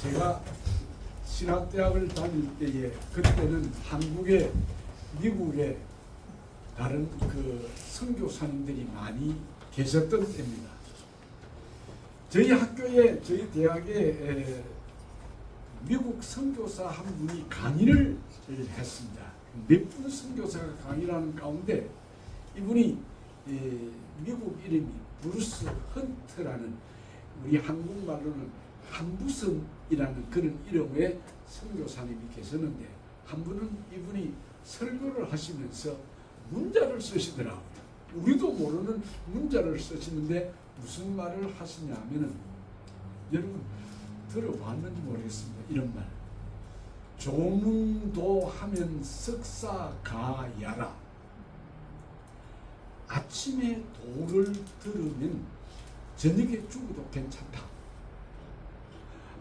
제가 신학대학을 다닐 때에 그때는 한국에 미국에 다른 그 선교사님들이 많이 계셨던 때입니다. 저희 학교에 저희 대학에 미국 선교사 한 분이 강의를 했습니다. 몇 분 선교사가 강의를 하는 가운데 이분이 미국 이름이 브루스 헌트라는 우리 한국말로는 한부성이라는 그런 이름의 선교사님이 계셨는데 한 분은 이분이 설교를 하시면서 문자를 쓰시더라고요. 우리도 모르는 문자를 쓰시는데 무슨 말을 하시냐 하면은 여러분 들어봤는지 모르겠습니다. 이런 말. 조문도 하면 석사 가야라. 아침에 도를 들으면 저녁에 죽어도 괜찮다.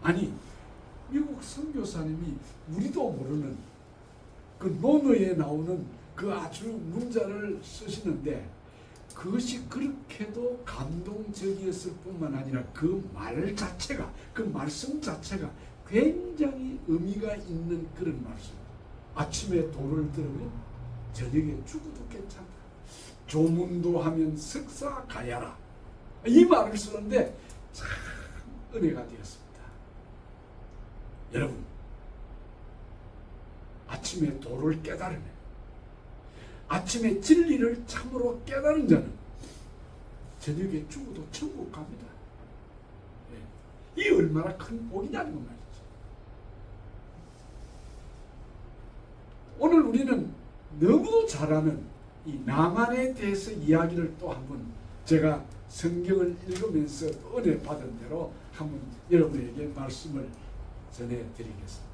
아니 미국 선교사님이 우리도 모르는 그 논어에 나오는 그 아주 문자를 쓰시는데 그것이 그렇게도 감동적이었을 뿐만 아니라 그 말 자체가 그 말씀 자체가 굉장히 의미가 있는 그런 말씀. 아침에 도를 들으면 저녁에 죽어도 괜찮다. 조문도 하면 석사 가야라. 이 말을 쓰는데 참 은혜가 되었습니다. 여러분 아침에 도를 깨달으면 아침에 진리를 참으로 깨달은 자는 저녁에 죽어도 천국 갑니다. 이 얼마나 큰 복이냐는 건 말이죠. 오늘 우리는 너무도 잘 아는 이 나만에 대해서 이야기를 또 한번 제가 성경을 읽으면서 은혜 받은 대로 한번 여러분에게 말씀을 전해드리겠습니다.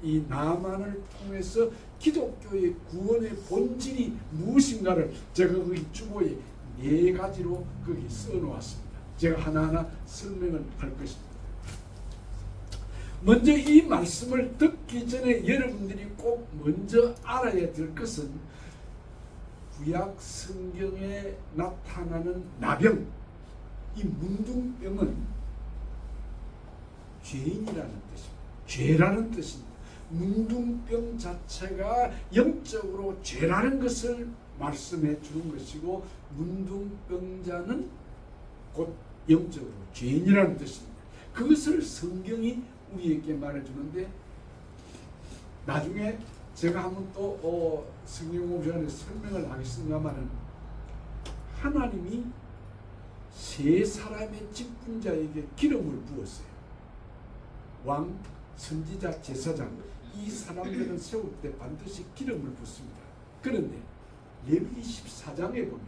이 나만을 통해서 기독교의 구원의 본질이 무엇인가를 제가 거기 주보에 4가지로 거기 써놓았습니다. 제가 하나하나 설명을 할 것입니다. 먼저 이 말씀을 듣기 전에 여러분들이 꼭 먼저 알아야 될 것은 구약 성경에 나타나는 나병, 이 문둥병은 죄인이라는 뜻입니다. 죄라는 뜻입니다. 문둥병 자체가 영적으로 죄라는 것을 말씀해 주는 것이고 문둥병자는 곧 영적으로 죄인이라는 뜻입니다. 그것을 성경이 우리에게 말해주는데 나중에 제가 한번 또 성경 공부시간에 설명을 하겠습니다만은 하나님이 3사람의 직분자에게 기름을 부었어요. 왕, 선지자, 제사장 이 사람들은 세울 때 반드시 기름을 붓습니다. 그런데 레위기 14장에 보면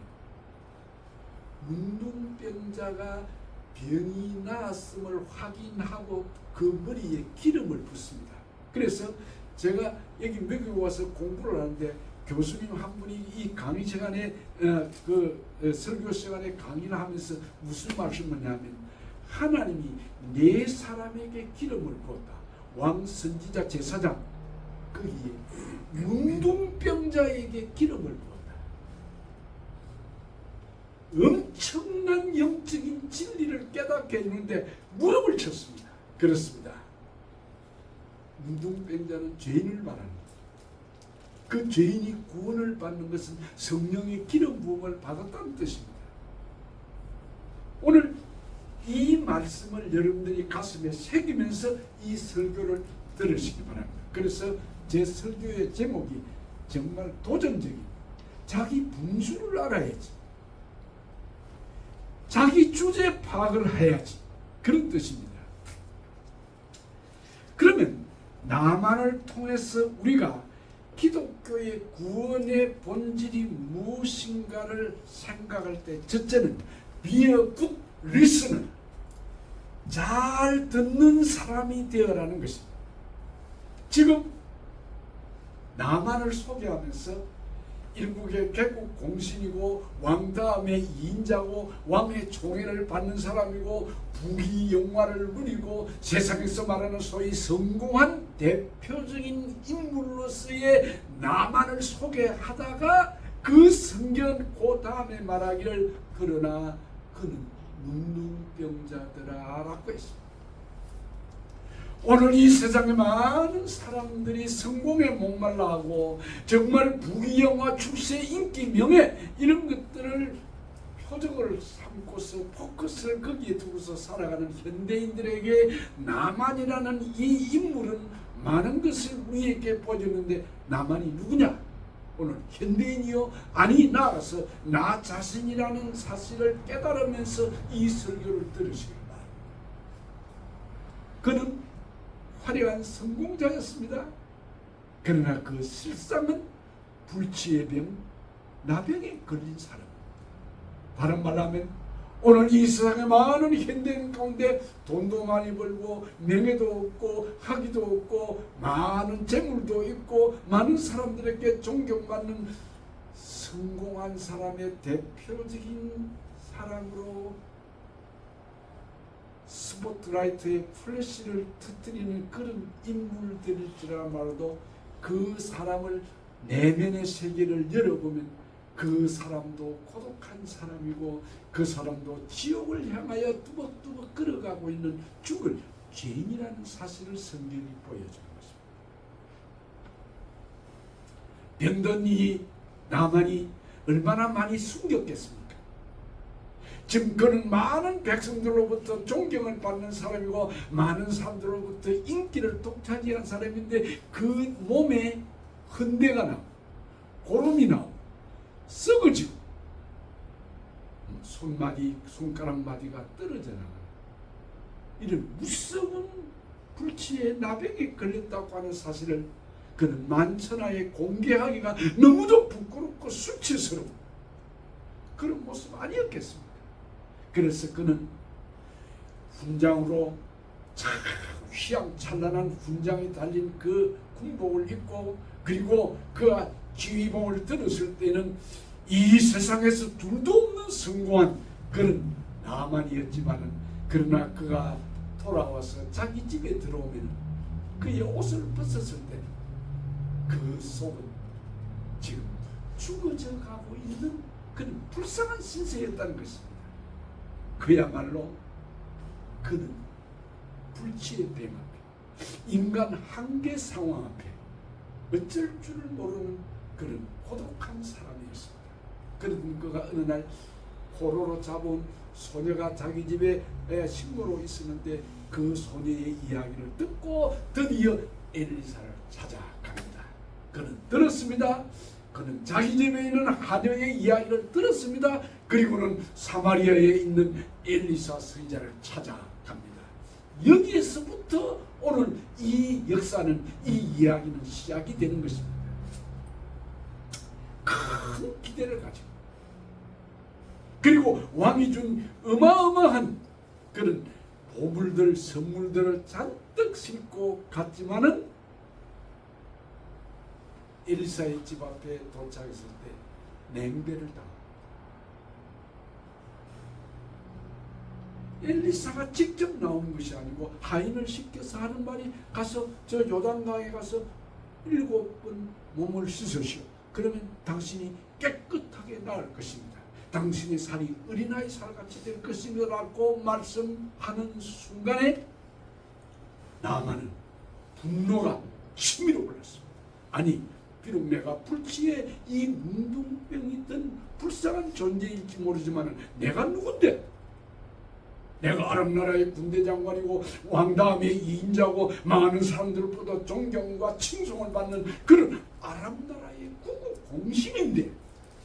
문둥병자가 병이 나았음을 확인하고 그 머리에 기름을 붓습니다. 그래서 제가 여기 미국에 와서 공부를 하는데 교수님 한 분이 이 강의 시간에 설교 시간에 강의를 하면서 무슨 말씀을 하냐면 하나님이 4사람에게 기름을 부었다. 왕, 선지자, 제사장 거기에 문둥병자에게 기름을 부었다. 엄청난 영적인 진리를 깨닫게 해주는데 무릎을 쳤습니다. 그렇습니다. 문둥병자는 죄인을 말합니다. 그 죄인이 구원을 받는 것은 성령의 기름 부음을 받았다는 뜻입니다. 오늘 이 말씀을 여러분들이 가슴에 새기면서 이 설교를 들으시기 바랍니다. 그래서 제 설교의 제목이 정말 도전적인 자기 분수를 알아야지. 자기 주제 파악을 해야지. 그런 뜻입니다. 그러면 나만을 통해서 우리가 기독교의 구원의 본질이 무엇인가를 생각할 때 첫째는 be a good listener. 잘 듣는 사람이 되어라는 것입니다. 지금 나만을 소개하면서 일국의 개국 공신이고 왕 다음에 2인자고 왕의 총애를 받는 사람이고 부귀 영화를 누리고 세상에서 말하는 소위 성공한 대표적인 인물로서의 나만을 소개하다가 그 성경 그 다음에 말하기를 그러나 그는 문둥병자더라 라고 했습니다. 오늘 이 세상에 많은 사람들이 성공에 목말라하고 정말 부귀영화, 출세, 인기, 명예 이런 것들을 표적을 삼고서 포커스를 거기에 두고서 살아가는 현대인들에게 나만이라는 이 인물은 많은 것을 우리에게 보여주는데 나만이 누구냐? 오늘 현대인이요? 아니 나아가서 나 자신이라는 사실을 깨달으면서 이 설교를 들으시기 바랍니다. 그는 화려한 성공자였습니다. 그러나 그 실상은 불치의 병, 나병에 걸린 사람. 다른 말로 하면 오늘 이 세상에 많은 현대인 가운데 돈도 많이 벌고 명예도 없고 학위도 없고 많은 재물도 있고 많은 사람들에게 존경받는 성공한 사람의 대표적인 사람으로 스포트라이트의 플래시를 터뜨리는 그런 인물들일지라도 그 사람을 내면의 세계를 열어보면 그 사람도 고독한 사람이고 그 사람도 지옥을 향하여 뚜벅뚜벅 걸어가고 있는 죽을 죄인이라는 사실을 성경이 보여주는 것입니다. 병든 이 나만이 얼마나 많이 숨겼겠습니까? 지금 그는 많은 백성들로부터 존경을 받는 사람이고 많은 사람들로부터 인기를 독차지한 사람인데 그 몸에 흔대가 나고 고름이 나고 썩어지고 손가락 마디가 떨어져 나가는 이런 무서운 불치의 나병에 걸렸다고 하는 사실을 그는 만천하에 공개하기가 너무도 부끄럽고 수치스러운 그런 모습 아니었겠습니까? 그래서 그는 훈장으로 참 휘황찬란한 훈장이 달린 그 군복을 입고 그리고 그 지휘봉을 들었을 때는 이 세상에서 둘도 없는 성공한 그런 나만이었지만은 그러나 그가 돌아와서 자기 집에 들어오면 그의 옷을 벗었을 때 그 속은 지금 죽어져 가고 있는 그런 불쌍한 신세였다는 것입니다. 그야말로 그는 불치의 병 앞에 인간 한계 상황 앞에 어쩔 줄을 모르는 그런 고독한 사람이었습니다. 그런 그가 어느 날 포로로 잡은 소녀가 자기 집에 식모로 있었는데 그 소녀의 이야기를 듣고 드디어 엘리사를 찾아갑니다. 그는 들었습니다. 그는 자기 집에 있는 하녀의 이야기를 들었습니다. 그리고는 사마리아에 있는 엘리사 선지자를 찾아갑니다. 여기에서부터 오늘 이 역사는 이 이야기는 시작이 되는 것입니다. 큰 기대를 가지고 그리고 왕이 준 어마어마한 그런 보물들 선물들을 잔뜩 싣고 갔지만은 엘리사의 집 앞에 도착했을 때 냉배를 당합니다. 엘리사가 직접 나온 것이 아니고 하인을 시켜서 하는 말이 가서 저 요단강에 가서 7번 몸을 씻으시오. 그러면 당신이 깨끗하게 나을 것입니다. 당신의 살이 어린아이 살같이 될 것이라고 말씀하는 순간에 나아만은 분노가 치밀어 올랐습니다. 아니 비록 내가 불치의 이 문둥병이든 불쌍한 존재일지 모르지만 내가 누군데? 내가 아랍 나라의 군대 장관이고 왕 다음에 2인자고 많은 사람들보다 존경과 칭송을 받는 그런 아랍 나라의 국우 공신인데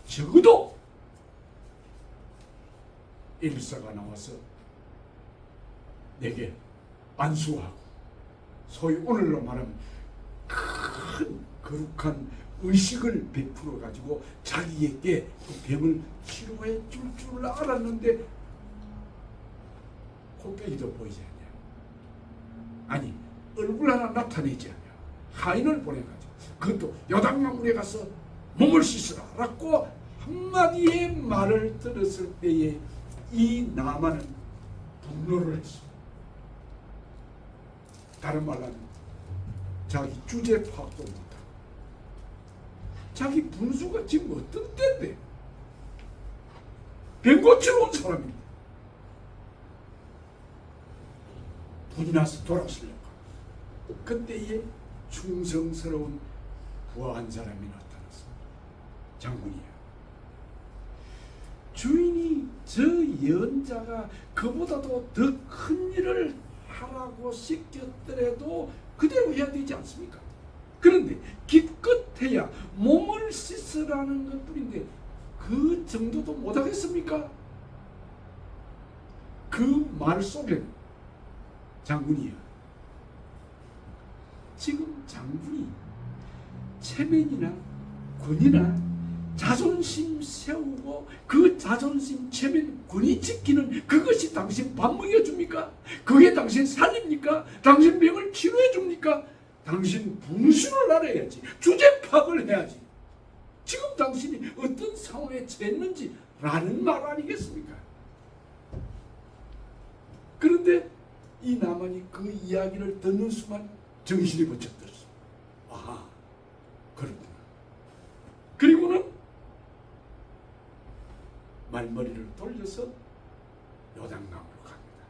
적어도 엘리사가 나와서 내게 안수하고 소위 오늘로 말하면 큰 거룩한 의식을 베풀어 가지고 자기에게 그 병을 치료해 줄 줄 알았는데 코빼기도 보이지 않냐. 아니 얼굴 하나 나타내지 않냐. 하인을 보내가지고 그것도 요단강물에 가서 몸을 씻으라 라고 한마디의 말을 들었을 때에 이 나만은 분노를 했습니다. 다른 말로 하면 자기 주제 파악도 못하고 자기 분수가 지금 어떤 때인데 병 고치러 온 사람입니다. 분이 나서 돌아서려고 그때에 충성스러운 부한 사람이 나타났습니다. 장군이에요. 주인이 저 예언자가 그보다도 더 큰 일을 하라고 시켰더라도 그대로 해야 되지 않습니까? 그런데 기껏해야 몸을 씻으라는 것뿐인데 그 정도도 못하겠습니까? 그 말 속에는 장군이요, 지금 장군이 체면이나 군이나 자존심 세우고 그 자존심, 체면, 군이 지키는 그것이 당신 밥 먹여줍니까? 그게 당신 살립니까? 당신 병을 치료해줍니까? 당신 분수를 알아야지. 주제 파악을 해야지. 지금 당신이 어떤 상황에 처했는지 라는 말 아니겠습니까? 그런데 이 나만이 그 이야기를 듣는 순간 정신이 번쩍 들었어. 아, 그렇구나. 그리고는 말머리를 돌려서 요단강으로 갑니다.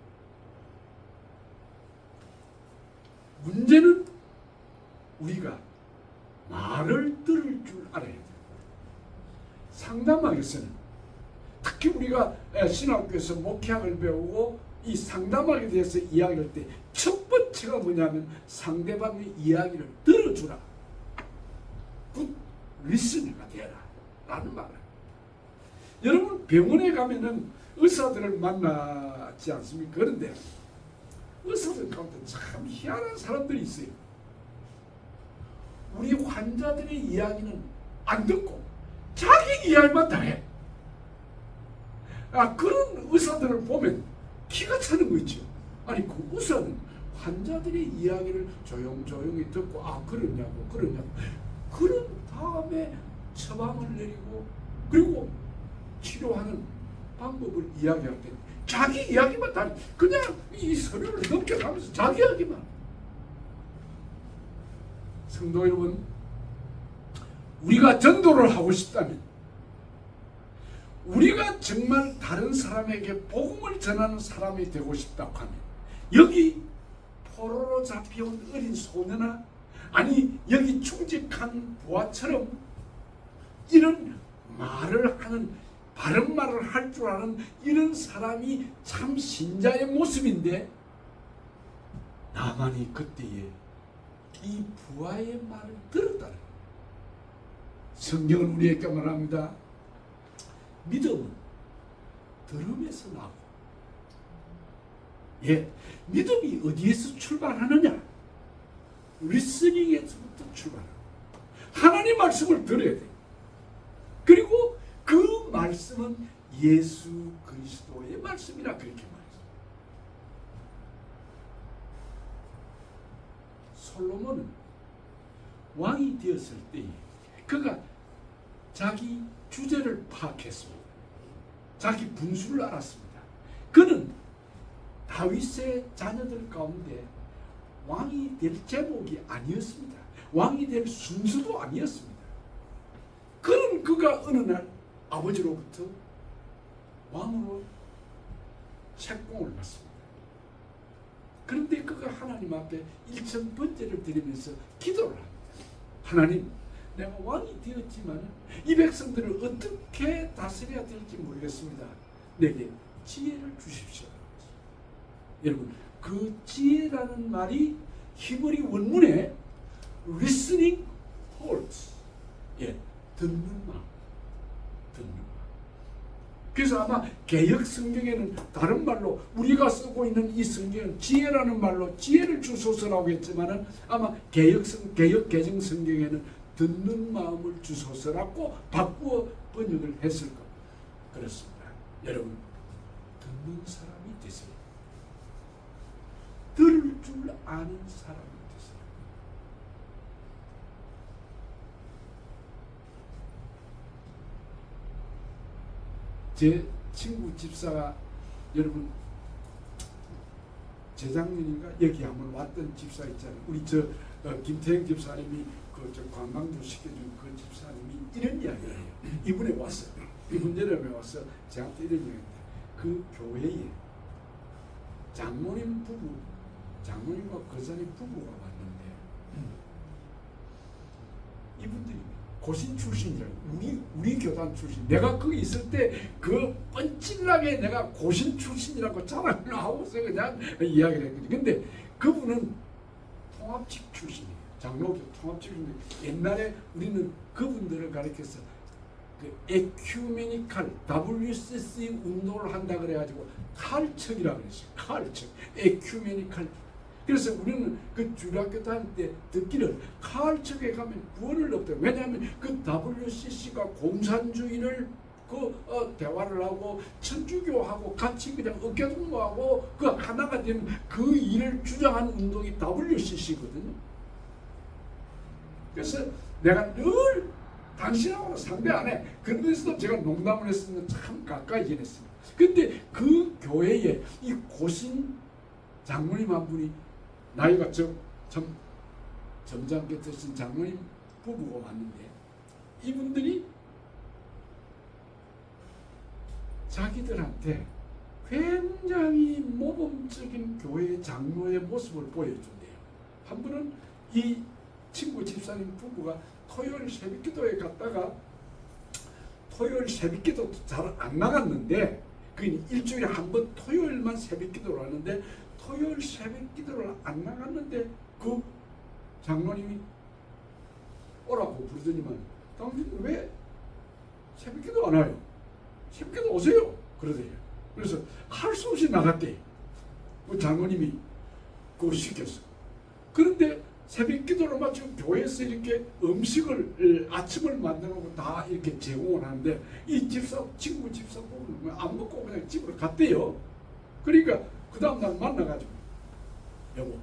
문제는 우리가 말을 들을 줄 알아야 돼요. 상담학에서는 특히 우리가 신학교에서 목회학을 배우고 이 상담학에 대해서 이야기할 때 첫 번째가 뭐냐면 상대방의 이야기를 들어주라. 굿 리스너가 되라 라는 말을. 여러분 병원에 가면은 의사들을 만나지 않습니까? 그런데 의사들 가운데 참 희한한 사람들이 있어요. 우리 환자들의 이야기는 안 듣고 자기 이야기만 다 해. 그런 의사들을 보면 기가 차는 거 있죠. 아니 그 의사는 환자들의 이야기를 조용조용히 듣고 그러냐고 그런 다음에 처방을 내리고 그리고 치료하는 방법을 이야기할 때 자기 이야기만 다 그냥 이 서류를 넘겨가면서 자기 이야기만. 성도 여러분, 우리가 전도를 하고 싶다면, 우리가 정말 다른 사람에게 복음을 전하는 사람이 되고 싶다고 하면, 여기 포로로 잡혀온 어린 소녀나 아니 여기 충직한 부하처럼 이런 말을 하는, 바른 말을 할 줄 아는 이런 사람이 참 신자의 모습인데, 나만이 그때에 이 부하의 말을 들었다는 거예요. 성경은 우리에게 말합니다. 믿음은 들음에서 나고, 믿음이 어디에서 출발하느냐? 리스닝에서부터 출발합니다. 하나님 말씀을 들어야 돼요. 그리고 그 말씀은 예수 그리스도의 말씀이라 그렇게 말했어요. 솔로몬은 왕이 되었을 때 그가 자기 주제를 파악했습니다. 자기 분수를 알았습니다. 그는 다윗의 자녀들 가운데 왕이 될 제목이 아니었습니다. 왕이 될 순수도 아니었습니다. 그는 그가 어느 날 아버지로부터 왕으로 책봉을 받습니다. 그런데 그가 하나님 앞에 일천번제를 드리면서 기도를 합니다. 하나님, 내가 왕이 되었지만 이 백성들을 어떻게 다스려야 될지 모르겠습니다. 내게 지혜를 주십시오. 여러분, 그 지혜라는 말이 히브리 원문에 listening heart, 듣는 마음. 그래서 아마 개역 성경에는 다른 말로, 우리가 쓰고 있는 이 성경은 지혜라는 말로 지혜를 주소서라고 했지만은 아마 개역 개정 성경에는 듣는 마음을 주소서라고 바꾸어 번역을 했을 겁니다. 그렇습니다. 여러분, 듣는 사람이 되세요. 들을 줄 아는 사람이 되세요. 제 친구 집사가, 여러분 재작년인가 여기 한번 왔던 집사 있잖아요. 우리 김태형 집사님이 저 관광도 시켜준 그 집사님이 이런 이야기를 해요. 이번에 왔어요. 이번 여름에 와서 저한테 이런 이야기를 해요. 그 교회에 장모님 부부 장로님과 거사님 부부가 왔는데 이분들이 고신 출신이라고 우리 교단 출신. 내가 거기 있을 때 그 뻔찔나게 내가 고신 출신이라고 자랑을 하고서 그냥 이야기를 했거든요. 근데 그분은 통합직 출신이에요. 장로교 통합직 출신인데 옛날에 우리는 그분들을 가리켜서 그 에큐메니칼 WCC 운동을 한다 그래가지고 칼척이라고 그랬어요. 칼척, 에큐메니칼. 그래서 우리는 그 주일학교 다닐 때 듣기를 칼척에 가면 구원을 얻대요. 왜냐하면 그 WCC가 공산주의를 대화를 하고 천주교하고 같이 그냥 어깨동무하고 그 하나가 되는 그 일을 주장하는 운동이 WCC거든요. 그래서 내가 늘 당신하고는 상대 안 해. 그러면서도 제가 농담을 했으면 참 가까이 지냈습니다. 근데 그 교회에 이 고신 장로님 한 분이 나이가 점잖게 드신 장로님 부부가 왔는데 이분들이 자기들한테 굉장히 모범적인 교회 장로의 모습을 보여준대요. 한 분은 이 친구 집사님 부부가 토요일 새벽기도에 갔다가 토요일 새벽기도 잘 안 나갔는데 그 일주일에 한 번 토요일만 새벽기도를 하는데 토요일 새벽기도를 안 나갔는데 그 장로님이 오라고 부르더니만 당신 왜 새벽기도 안 와요? 새벽기도 오세요. 그러대요. 그래서 할 수 없이 나갔대. 그 장로님이 그거 시켰어. 그런데 새벽기도를 마치고 교회에서 이렇게 음식을 아침을 만들고 다 이렇게 제공을 하는데 이 친구 집사 부부는 안 먹고 그냥 집으로 갔대요. 그러니까 그 다음날 만나가지고 여보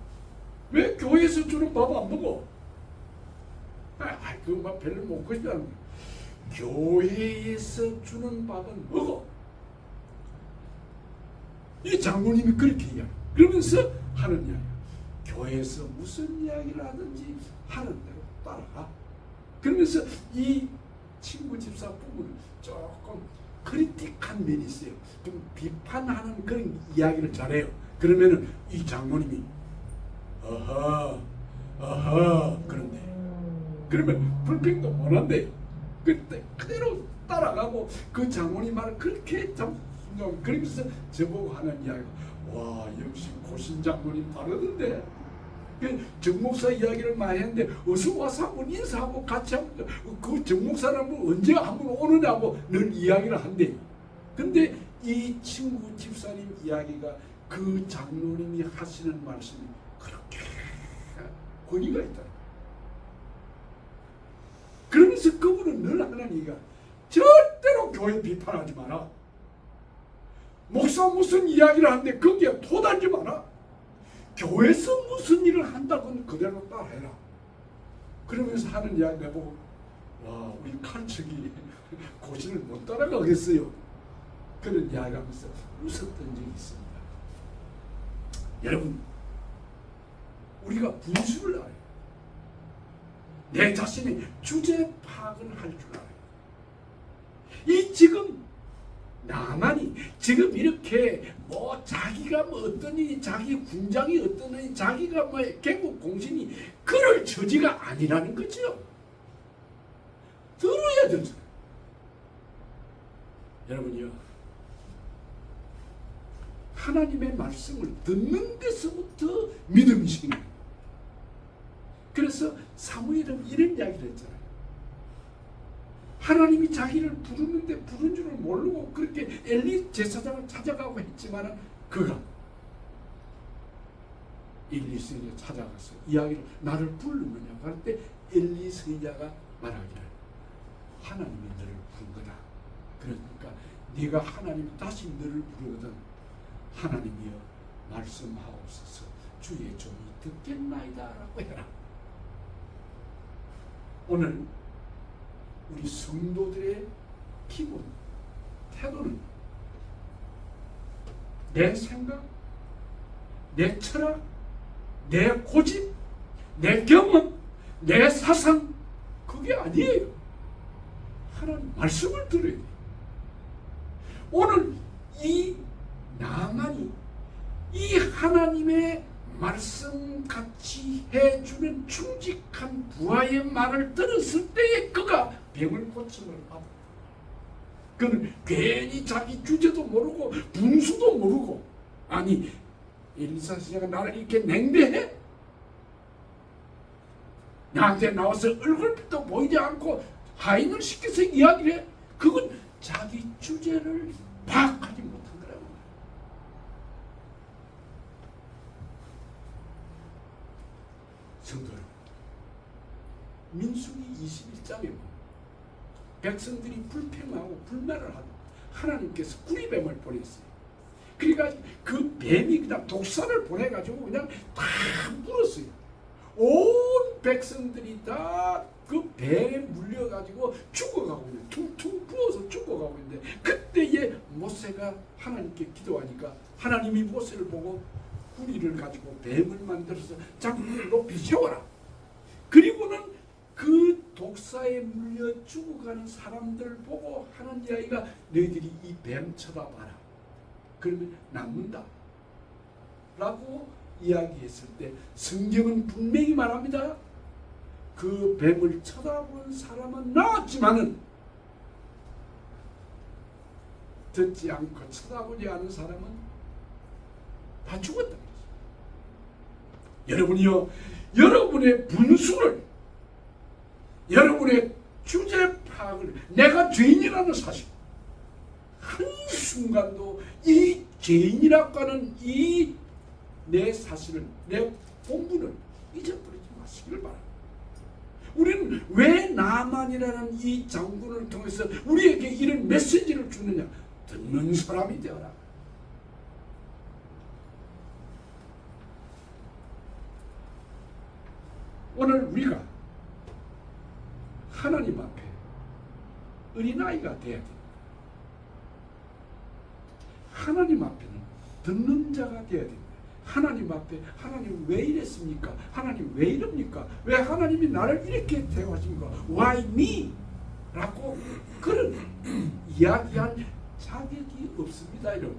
왜 교회에서 주는 밥 안 먹어? 그거 막 별로 먹고 싶지 않은 거야. 교회에서 주는 밥은 먹어. 이 장로님이 그렇게 이야기해. 그러면서 하는 이야기. 교회에서 무슨 이야기를 하든지 하는 대로 따라가. 그러면서 이 친구 집사 부부는 조금 크리틱한 면이 있어요. 좀 비판하는 그런 이야기를 잘해요. 그러면은 이 장로님이 아하 그런데 그러면 불평도 못 한대요. 그때 그대로 따라가고 그 장로님 말을 그렇게 참 그러면서 저보고 하는 이야기가 와 역시 고신 장로님 다르던데. 정 목사 이야기를 많이 했는데 어서 와서 한번 인사하고 같이 한번 그 정 목사는 언제 한번 오느냐고 늘 이야기를 한대. 근데 이 친구 집사님 이야기가 그 장로님이 하시는 말씀이 그렇게 권위가 있다. 그러면서 그분은 늘 하는 얘기가 절대로 교회 비판하지 마라. 목사 무슨 이야기를 하는데 거기에 토달지 마라. 교회에서 무슨 일을 한다고는 그대로 따라해라. 그러면서 하는 이야기 내보고 와 우리 칼척이 고신을 못 따라가겠어요. 그런 이야기하면서 웃었던 적이 있습니다. 여러분 우리가 분수를 알아요. 내 자신의 주제 파악을 할 줄 알아요. 이 지금 나만이 지금 이렇게 뭐 자기가 뭐 어떠니 자기 군장이 어떠니 자기가 뭐 개국 공신이 그럴 처지가 아니라는 거죠. 들어야 되죠. 여러분이요 하나님의 말씀을 듣는 데서부터 믿음이 생겨요. 그래서 사무엘은 이런 이야기를 했잖아요. 하나님이 자기를 부르는데 부른 줄을 모르고 그렇게 엘리 제사장을 찾아가고 했지만은 그가 엘리 선지자 찾아가서 이야기를 나를 부르느냐고 할 때 엘리 선지자가 말하기를 하나님이 너를 부른 거다. 그러니까 네가 하나님 다시 너를 부르거든 하나님이여 말씀하옵소서 주의 종이 듣겠나이다 라고 해라. 오늘 우리 성도들의 기본 태도는 내 생각, 내 철학, 내 고집, 내 경험, 내 사상 그게 아니에요. 하나님 말씀을 들어야 돼요. 오늘 이 나만이 이 하나님의 말씀같이 해주는 충직한 부하의 말을 들었을 때에 그가 병을 고침을 받아. 그는 괜히 자기 주제도 모르고 분수도 모르고, 아니 엘리사 씨가 나를 이렇게 냉대해? 나한테 나와서 얼굴도 보이지 않고 하인을 시켜서 이야기를 해? 그건 자기 주제를 파악하지 못한 거라고. 성도 여러분, 민수기 21장에 보면 백성들이 불평하고 불만을 하고 하나님께서 구리뱀을 보냈어요. 그러니까 그 뱀이 그냥 독사를 보내가지고 그냥 다 물었어요. 온 백성들이 다 그 배에 물려가지고 죽어가고 있는데, 퉁퉁 부어서 죽어가고 있는데, 그때에 모세가 하나님께 기도하니까 하나님이 모세를 보고 구리를 가지고 뱀을 만들어서 장군을 높이 세워라. 그리고는 그 독사에 물려 죽어가는 사람들 보고 하는 이야기가, 너희들이 이 뱀 쳐다봐라. 그러면 남는다 라고 이야기했을 때 성경은 분명히 말합니다. 그 뱀을 쳐다본 사람은 나았지만은 듣지 않고 쳐다보지 않은 사람은 다 죽었다. 여러분이요, 여러분의 분수를, 여러분의 주제 파악을, 내가 죄인이라는 사실, 한순간도 이 죄인이라고 하는 이 내 사실을, 내 본분을 잊어버리지 마시길 바랍니다. 우리는 왜 나만이라는 이 장군을 통해서 우리에게 이런 메시지를 주느냐? 듣는 사람이 되어라. 오늘 우리가 하나님 앞에 어린아이가 되어야 됩니다. 하나님 앞에는 듣는 자가 되어야 됩니다. 하나님 앞에, 하나님 왜 이랬습니까? 하나님 왜 이럽니까? 왜 하나님이 나를 이렇게 대하십니까? Why me? 라고 그런 이야기할 자격이 없습니다. 여러분,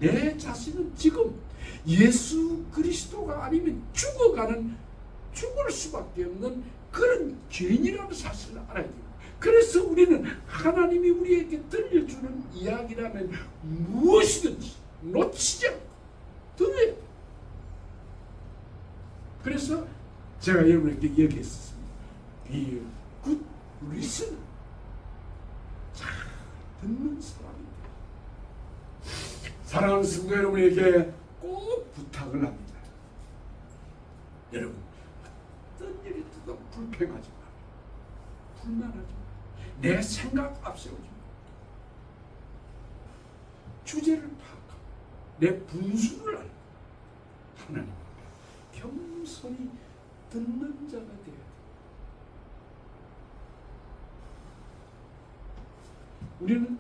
내 자신은 지금 예수 그리스도가 아니면 죽을 수밖에 없는 그런 죄인이라는 사실을 알아야 돼요. 그래서 우리는 하나님이 우리에게 들려주는 이야기라면 무엇이든지 놓치지 않고 들어야 돼요. 그래서 제가 여러분에게 얘기했습니다. Be a good listener. 잘 듣는 사람입니다. 사랑하는 성도 여러분에게 꼭 부탁을 합니다. 여러분, 어떤 일이 있어도 불평하지 마. 불만하지 마. 내 생각 앞세우지 마. 주제를 파악하고 내 분수를 알고 하나님 앞에 겸손히 듣는 자가 되어야 돼. 우리는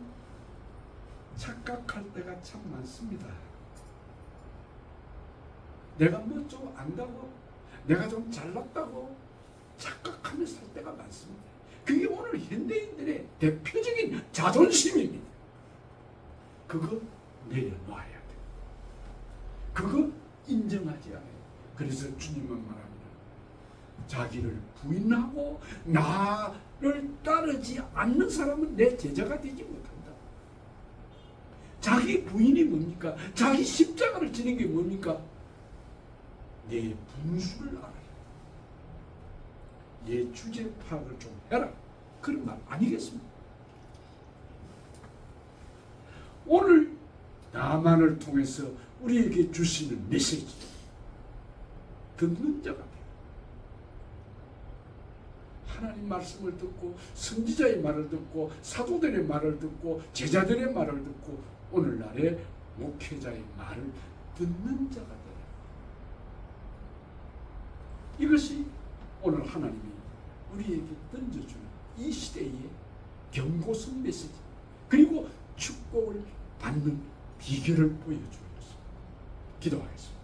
착각할 때가 참 많습니다. 내가 뭐 좀 안다고, 내가 좀 잘났다고 착각하며 살 때가 많습니다. 그게 오늘 현대인들의 대표적인 자존심입니다. 그거 내려놔야 돼. 그거 인정하지 않아요. 그래서 주님은 말합니다. 자기를 부인하고 나를 따르지 않는 사람은 내 제자가 되지 못한다. 자기 부인이 뭡니까? 자기 십자가를 지는 게 뭡니까? 내 분수를 알아라. 내 주제 파악을 좀 해라. 그런 말 아니겠습니까? 오늘 나만을 통해서 우리에게 주시는 메시지, 듣는 자가 돼요. 하나님 말씀을 듣고 선지자의 말을 듣고 사도들의 말을 듣고 제자들의 말을 듣고 오늘날의 목회자의 말을 듣는 자가 돼요. 이것이 오늘 하나님이 우리에게 던져주는 이 시대의 경고성 메시지, 그리고 축복을 받는 비결을 보여주는 것입니다. 기도하겠습니다.